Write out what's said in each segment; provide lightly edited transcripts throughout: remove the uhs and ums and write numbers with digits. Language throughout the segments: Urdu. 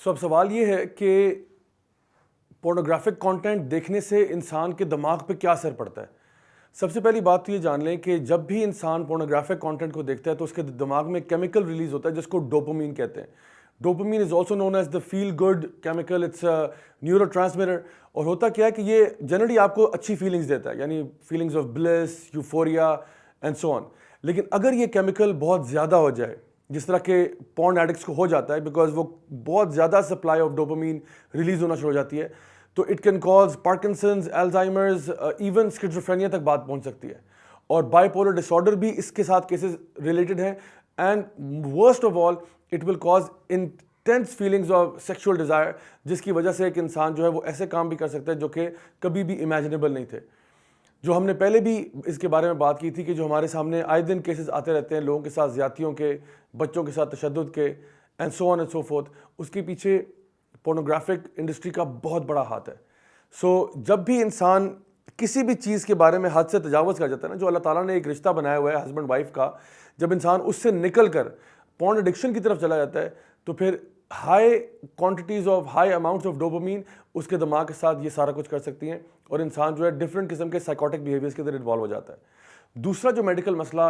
سو اب سوال یہ ہے کہ پورنوگرافک کانٹینٹ دیکھنے سے انسان کے دماغ پہ کیا اثر پڑتا ہے. سب سے پہلی بات تو یہ جان لیں کہ جب بھی انسان پورنوگرافک کانٹینٹ کو دیکھتا ہے تو اس کے دماغ میں کیمیکل ریلیز ہوتا ہے جس کو ڈوپامین کہتے ہیں. Dopamine is also known as the feel good chemical. It's neurotransmitter. اور ہوتا کیا ہے کہ یہ جنرلی آپ کو اچھی فیلنگز دیتا ہے, یعنی feelings of bliss, euphoria and so on. لیکن اگر یہ کیمیکل بہت زیادہ ہو جائے, جس طرح کہ پورن ایڈکٹس کو ہو جاتا ہے, بیکاز وہ بہت زیادہ سپلائی آف ڈوپامین ریلیز ہونا شروع ہو جاتی ہے, تو it can cause Parkinson's, Alzheimer's, even schizophrenia تک بات پہنچ سکتی ہے. اور بائی پولر ڈس آرڈر بھی اس کے ساتھ کیسز ریلیٹڈ ہیں. And worst of all it will cause intense feelings of sexual Dzire, جس کی وجہ سے ایک انسان جو ہے وہ ایسے کام بھی کر سکتا ہے جو کہ کبھی بھی امیجنیبل نہیں تھے. جو ہم نے پہلے بھی اس کے بارے میں بات کی تھی کہ جو ہمارے سامنے آئے دن کیسز آتے رہتے ہیں لوگوں کے ساتھ زیادتیوں کے, بچوں کے ساتھ تشدد کے, and so on and so forth, اس کے پیچھے پورنوگرافک انڈسٹری کا بہت بڑا ہاتھ ہے. سو جب بھی انسان کسی بھی چیز کے بارے میں حد سے تجاوز کر جاتا ہے نا, جو اللہ تعالیٰ نے ایک رشتہ بنایا ہوا ہے ہسبینڈ وائف کا, جب انسان اس سے نکل کر پورن ایڈکشن کی طرف چلا جاتا ہے تو پھر high quantities of high amounts of dopamine اس کے دماغ کے ساتھ یہ سارا کچھ کر سکتی ہیں, اور انسان جو ہے ڈفرینٹ قسم کے سائیکوٹک بیہیویئرس کے اندر انوالو ہو جاتا ہے. دوسرا جو میڈیکل مسئلہ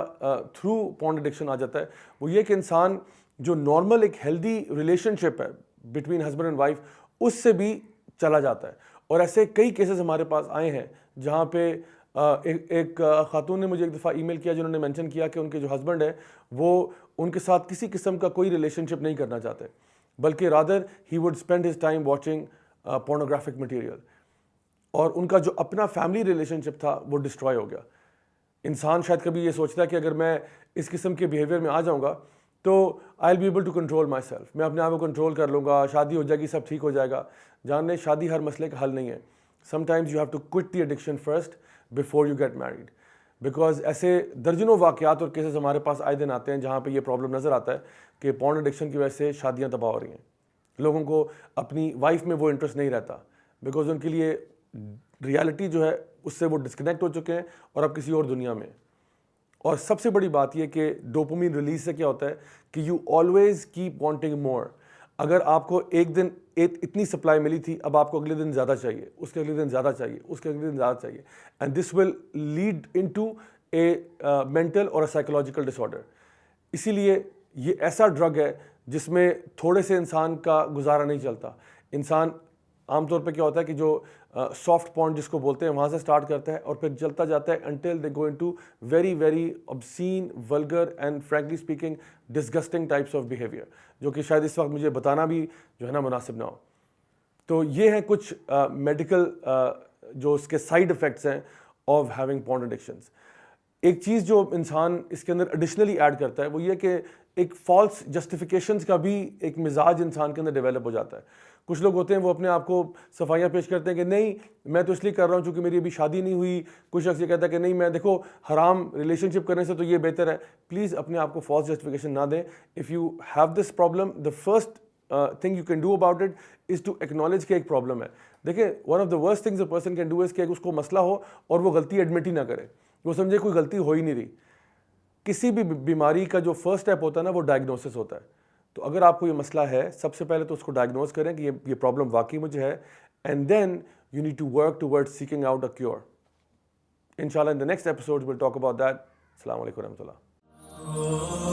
تھرو پورن ایڈکشن آ جاتا ہے وہ یہ کہ انسان جو نارمل ایک ہیلدی ریلیشن شپ ہے بٹوین ہسبینڈ اینڈ وائف, اس سے بھی چلا جاتا ہے. اور ایسے کئی کیسز ہمارے پاس آئے ہیں جہاں پہ ایک خاتون نے مجھے ایک دفعہ ای میل کیا جنہوں نے مینشن کیا کہ ان کے جو ہسبینڈ ہے وہ ان کے ساتھ کسی قسم کا کوئی ریلیشن شپ نہیں کرنا چاہتے, بلکہ rather he would spend his time watching pornographic material. اور ان کا جو اپنا فیملی ریلیشن شپ تھا وہ ڈسٹروائے ہو گیا. انسان شاید کبھی یہ سوچتا ہے کہ اگر میں اس قسم کے بیہیویئر میں آ جاؤں گا تو I will be able to control myself, میں اپنے آپ کو کنٹرول کر لوں گا, شادی ہو جائے گی, سب ٹھیک ہو جائے گا. جان لیں شادی ہر مسئلے کا حل نہیں ہے. Sometimes you have to quit the addiction first before you get married, because ایسے درجنوں واقعات اور کیسز ہمارے پاس آئے دن آتے ہیں جہاں پہ یہ پرابلم نظر آتا ہے کہ پورن ایڈکشن کی وجہ سے شادیاں تباہ ہو رہی ہیں. لوگوں کو اپنی وائف میں وہ انٹرسٹ نہیں رہتا, بیکاز ان کے لیے ریالٹی جو ہے اس سے وہ ڈسکنیکٹ ہو چکے ہیں اور اب کسی اور دنیا میں. اور سب سے بڑی بات یہ کہ ڈوپامین ریلیز سے کیا ہوتا ہے کہ یو آلویز کیپ وانٹنگ مور. اگر آپ کو ایک دن اتنی سپلائی ملی تھی, اب آپ کو اگلے دن زیادہ چاہیے, اس کے اگلے دن زیادہ چاہیے, اس کے اگلے دن زیادہ چاہیے, and this will lead into a mental اور اے سائیکولوجیکل ڈس آرڈر. اسی لیے یہ ایسا ڈرگ ہے جس میں تھوڑے سے انسان کا گزارا نہیں چلتا. انسان عام طور پہ کیا ہوتا ہے کہ جو سافٹ پورن جس کو بولتے ہیں وہاں سے سٹارٹ کرتا ہے اور پھر چلتا جاتا ہے until they go into very very obscene, vulgar and frankly speaking disgusting types of behavior, جو کہ شاید اس وقت مجھے بتانا بھی جو ہے نا مناسب نہ ہو. تو یہ ہیں کچھ میڈیکل جو اس کے سائیڈ افیکٹس ہیں آف ہیونگ پورن ایڈکشنز. ایک چیز جو انسان اس کے اندر ایڈیشنلی ایڈ کرتا ہے وہ یہ کہ ایک فالس جسٹیفیکیشنز کا بھی ایک مزاج انسان کے اندر ڈیولپ ہو جاتا ہے. کچھ لوگ ہوتے ہیں وہ اپنے آپ کو صفائیاں پیش کرتے ہیں کہ نہیں میں تو اس لیے کر رہا ہوں چونکہ میری ابھی شادی نہیں ہوئی. کچھ شخص یہ کہتا ہے کہ نہیں میں دیکھو حرام ریلیشن شپ کرنے سے تو یہ بہتر ہے. پلیز اپنے آپ کو فالس جسٹیفیکیشن نہ دیں. If you have this problem, the first thing you can do about it is to acknowledge کہ ایک پرابلم ہے. دیکھیں one of the worst things a person can do is کہ اس کو مسئلہ ہو اور وہ غلطی ایڈمٹ ہی نہ کرے, وہ سمجھے کوئی غلطی ہو ہی نہیں رہی. کسی بھی بیماری کا جو فرسٹ اسٹیپ ہوتا ہے نا وہ ڈائگنوسس ہوتا ہے. تو اگر آپ کو یہ مسئلہ ہے سب سے پہلے تو اس کو ڈائگنوز کریں کہ یہ پرابلم واقعی مجھے ہے, and then you need to work toward seeking out a cure. انشاءاللہ in the next episode will talk about that. السلام علیکم و رحمۃ اللہ.